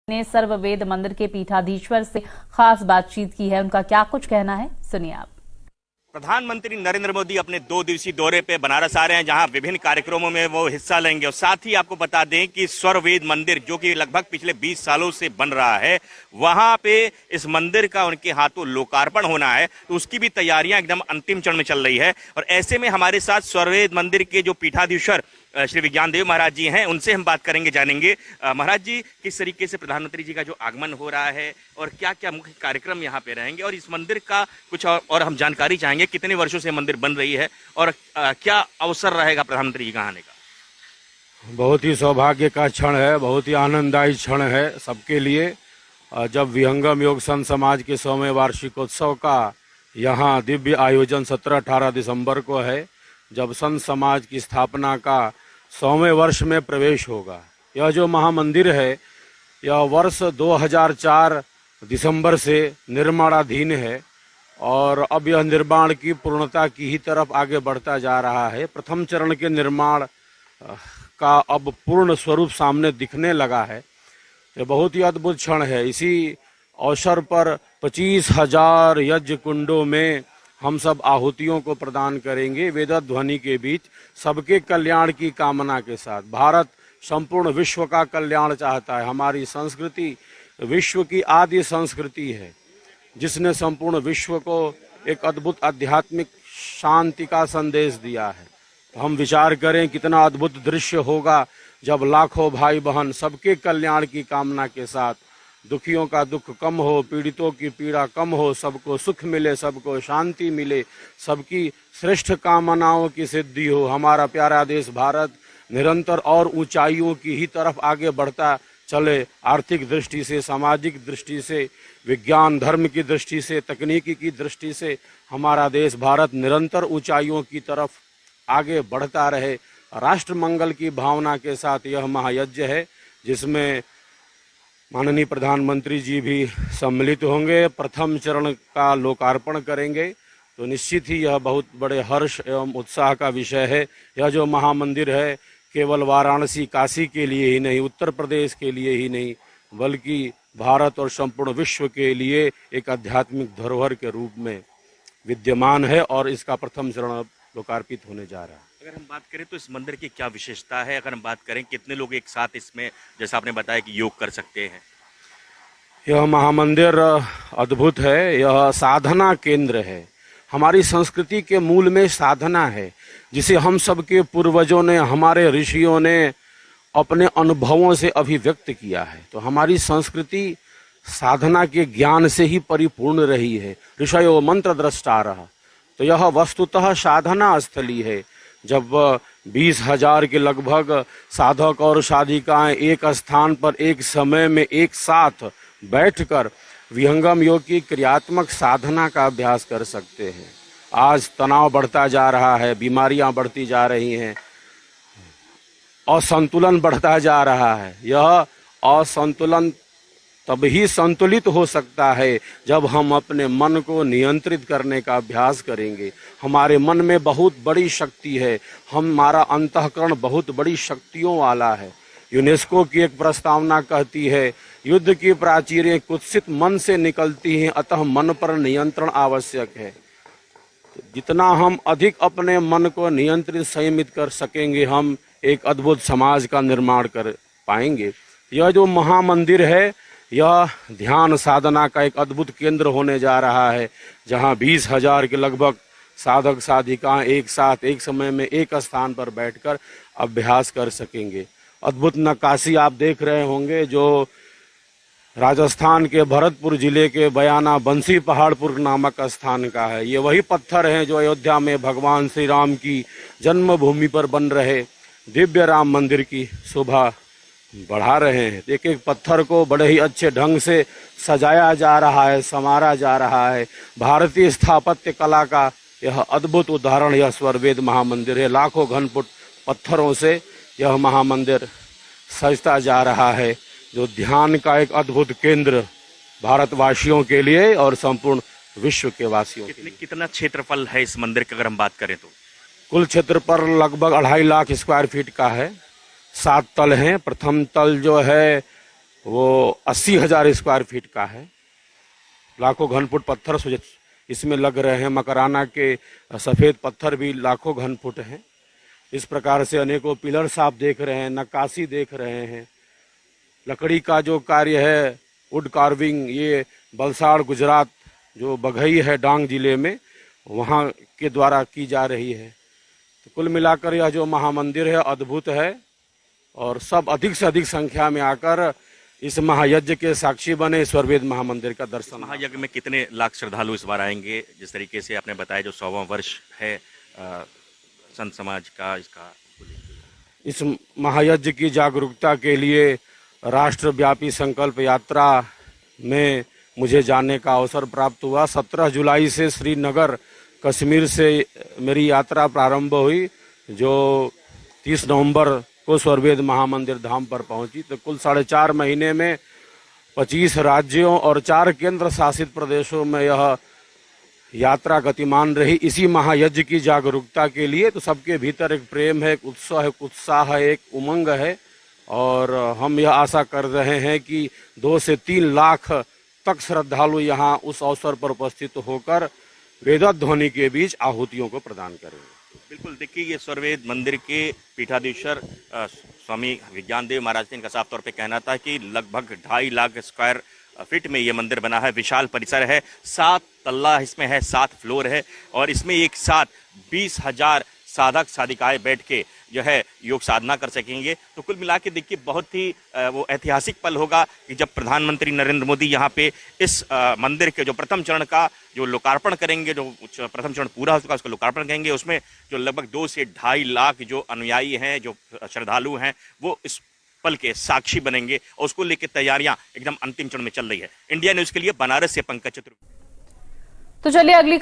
ने सर्ववेद मंदिर के पीठाधीश्वर से खास बातचीत की है। उनका क्या कुछ कहना है, सुनिए आप। प्रधानमंत्री नरेंद्र मोदी अपने 2 दिवसीय दौरे पे बनारस आ रहे हैं, जहां विभिन्न कार्यक्रमों में वो हिस्सा लेंगे। और साथ ही आपको बता दें कि स्वरवेद मंदिर जो कि लगभग पिछले 20 सालों से बन रहा है, वहां पे इस मंदिर का उनके हाथों लोकार्पण होना है, तो उसकी भी तैयारियां एकदम अंतिम चरण में चल रही है। और ऐसे में हमारे साथ स्वरवेद मंदिर के जो पीठाधीश्वर श्री विज्ञान देव महाराज जी हैं, उनसे हम बात करेंगे, जानेंगे महाराज जी किस तरीके से प्रधानमंत्री जी का जो आगमन हो रहा है और क्या क्या मुख्य कार्यक्रम यहाँ पे रहेंगे, और इस मंदिर का कुछ और हम जानकारी चाहेंगे, कितने वर्षों से मंदिर बन रही है और क्या अवसर रहेगा प्रधानमंत्री जी का आने का। बहुत ही सौभाग्य का क्षण है, बहुत ही आनंददायी क्षण है सबके लिए, जब विहंगम योग संत समाज के 100वें वार्षिकोत्सव का यहाँ दिव्य आयोजन 17-18 दिसंबर को है, जब संत समाज की स्थापना का 100वें वर्ष में प्रवेश होगा। यह जो महामंदिर है, यह वर्ष 2004 दिसंबर से निर्माणाधीन है और अब यह निर्माण की पूर्णता की ही तरफ आगे बढ़ता जा रहा है। प्रथम चरण के निर्माण का अब पूर्ण स्वरूप सामने दिखने लगा है। यह बहुत ही अद्भुत क्षण है। इसी अवसर पर 25,000 यज्ञ कुंडों में हम सब आहुतियों को प्रदान करेंगे, वेद ध्वनि के बीच, सबके कल्याण की कामना के साथ। भारत संपूर्ण विश्व का कल्याण चाहता है। हमारी संस्कृति विश्व की आदि संस्कृति है, जिसने संपूर्ण विश्व को एक अद्भुत आध्यात्मिक शांति का संदेश दिया है। तो हम विचार करें कितना अद्भुत दृश्य होगा जब लाखों भाई बहन सबके कल्याण की कामना के साथ, दुखियों का दुख कम हो, पीड़ितों की पीड़ा कम हो, सबको सुख मिले, सबको शांति मिले, सबकी श्रेष्ठ कामनाओं की सिद्धि हो। हमारा प्यारा देश भारत निरंतर और ऊंचाइयों की ही तरफ आगे बढ़ता चले। आर्थिक दृष्टि से, सामाजिक दृष्टि से, विज्ञान धर्म की दृष्टि से, तकनीकी की दृष्टि से हमारा देश भारत निरंतर ऊंचाइयों की तरफ आगे बढ़ता रहे। राष्ट्र मंगल की भावना के साथ यह महायज्ञ है, जिसमें माननीय प्रधानमंत्री जी भी सम्मिलित होंगे, प्रथम चरण का लोकार्पण करेंगे। तो निश्चित ही यह बहुत बड़े हर्ष एवं उत्साह का विषय है। यह जो महामंदिर है, केवल वाराणसी काशी के लिए ही नहीं, उत्तर प्रदेश के लिए ही नहीं, बल्कि भारत और संपूर्ण विश्व के लिए एक आध्यात्मिक धरोहर के रूप में विद्यमान है और इसका प्रथम चरण लोकार्पित होने जा रहा है। अगर हम बात करें तो इस मंदिर की क्या विशेषता है, अगर हम बात करें कितने लोग एक साथ इसमें, जैसा आपने बताया, कि योग कर सकते हैं। यह महामंदिर अद्भुत है। यह साधना केंद्र है। हमारी संस्कृति के मूल में साधना है, जिसे हम सब के पूर्वजों ने, हमारे ऋषियों ने अपने अनुभवों से अभिव्यक्त किया है। तो हमारी संस्कृति साधना के ज्ञान से ही परिपूर्ण रही है। ऋषयो मंत्र द्रष्टारः। तो यह वस्तुतः साधना स्थली है। जब 20,000 के लगभग साधक और साधिकाएं एक स्थान पर एक समय में एक साथ बैठकर विहंगम योग की क्रियात्मक साधना का अभ्यास कर सकते हैं। आज तनाव बढ़ता जा रहा है, बीमारियां बढ़ती जा रही हैं, असंतुलन बढ़ता जा रहा है। यह असंतुलन तभी संतुलित हो सकता है जब हम अपने मन को नियंत्रित करने का अभ्यास करेंगे। हमारे मन में बहुत बड़ी शक्ति है। हमारा अंतःकरण बहुत बड़ी शक्तियों वाला है। यूनेस्को की एक प्रस्तावना कहती है, युद्ध की प्राचीरें कुत्सित मन से निकलती हैं, अतः मन पर नियंत्रण आवश्यक है। तो जितना हम अधिक अपने मन को नियंत्रित, संयमित कर सकेंगे, हम एक अद्भुत समाज का निर्माण कर पाएंगे। यह जो महामंदिर है, यह ध्यान साधना का एक अद्भुत केंद्र होने जा रहा है, जहां 20,000 के लगभग साधक साधिकाएं एक साथ एक समय में एक स्थान पर बैठकर अभ्यास कर सकेंगे। अद्भुत नक्काशी आप देख रहे होंगे, जो राजस्थान के भरतपुर जिले के बयाना बंसी पहाड़पुर नामक स्थान का है। ये वही पत्थर हैं जो अयोध्या में भगवान श्री राम की जन्मभूमि पर बन रहे दिव्य राम मंदिर की शोभा बढ़ा रहे हैं। एक एक पत्थर को बड़े ही अच्छे ढंग से सजाया जा रहा है, संवारा जा रहा है। भारतीय स्थापत्य कला का यह अद्भुत उदाहरण यह स्वरवेद महामंदिर है। लाखों घन फुट पत्थरों से यह महामंदिर सजता जा रहा है, जो ध्यान का एक अद्भुत केंद्र भारतवासियों के लिए और संपूर्ण विश्व के वासियों के लिए। कितना क्षेत्रफल है इस मंदिर की अगर हम बात करें तो? कुल क्षेत्रफल लगभग 2.5 लाख स्क्वायर फीट का है। 7 तल हैं। प्रथम तल जो है वो 80,000 स्क्वायर फीट का है। लाखों घन फुट पत्थर इसमें लग रहे हैं। मकराना के सफ़ेद पत्थर भी लाखों घन फुट हैं। इस प्रकार से अनेकों पिलर्स आप देख रहे हैं, नक्काशी देख रहे हैं। लकड़ी का जो कार्य है, वुड कार्विंग, ये वलसाड़ गुजरात जो बघई है डांग जिले में, वहाँ के द्वारा की जा रही है। तो कुल मिलाकर यह जो महामंदिर है अद्भुत है और सब अधिक से अधिक संख्या में आकर इस महायज्ञ के साक्षी बने। स्वर्वेद महामंदिर का दर्शन। महायज्ञ में कितने लाख श्रद्धालु इस बार आएंगे? जिस तरीके से आपने बताया जो 100वां वर्ष है संत समाज का, इसका इस महायज्ञ की जागरूकता के लिए राष्ट्रव्यापी संकल्प यात्रा में मुझे जाने का अवसर प्राप्त हुआ। 17 जुलाई से श्रीनगर कश्मीर से मेरी यात्रा प्रारंभ हुई, जो 30 नवंबर को स्वर्वेद महामंदिर धाम पर पहुंची। तो कुल 4.5 महीने में 25 राज्यों और 4 केंद्र शासित प्रदेशों में यह यात्रा गतिमान रही, इसी महायज्ञ की जागरूकता के लिए। तो सबके भीतर एक प्रेम है, एक उत्साह है, उत्साह है, एक उमंग है और हम यह आशा कर रहे हैं कि 2 से 3 लाख तक श्रद्धालु यहाँ उस अवसर पर उपस्थित होकर वेदध्वनि के बीच आहुतियों को प्रदान करेंगे। बिल्कुल, देखिए ये स्वर्वेद मंदिर के पीठाधीश्वर स्वामी विज्ञानदेव महाराज ने इनका साफ तौर पे कहना था कि लगभग 2.5 लाख स्क्वायर फीट में ये मंदिर बना है। विशाल परिसर है, 7 तल्ला इसमें है, 7 फ्लोर है और इसमें एक साथ 20,000 साधक साधिकाएं बैठ के जो है योग साधना कर सकेंगे। तो कुल मिला के देखिए बहुत ही वो ऐतिहासिक पल होगा कि जब प्रधानमंत्री नरेंद्र मोदी यहाँ पे इस मंदिर के जो प्रथम चरण का जो लोकार्पण करेंगे, जो प्रथम चरण पूरा हो चुका उसका लोकार्पण करेंगे, उसमें जो लगभग 2 से 2.5 लाख जो अनुयायी हैं, जो श्रद्धालु हैं, वो इस पल के साक्षी बनेंगे और उसको लेकर तैयारियां एकदम अंतिम चरण में चल रही है। इंडिया न्यूज के लिए बनारस से पंकज चतुर्वेदी। तो चलिए अगली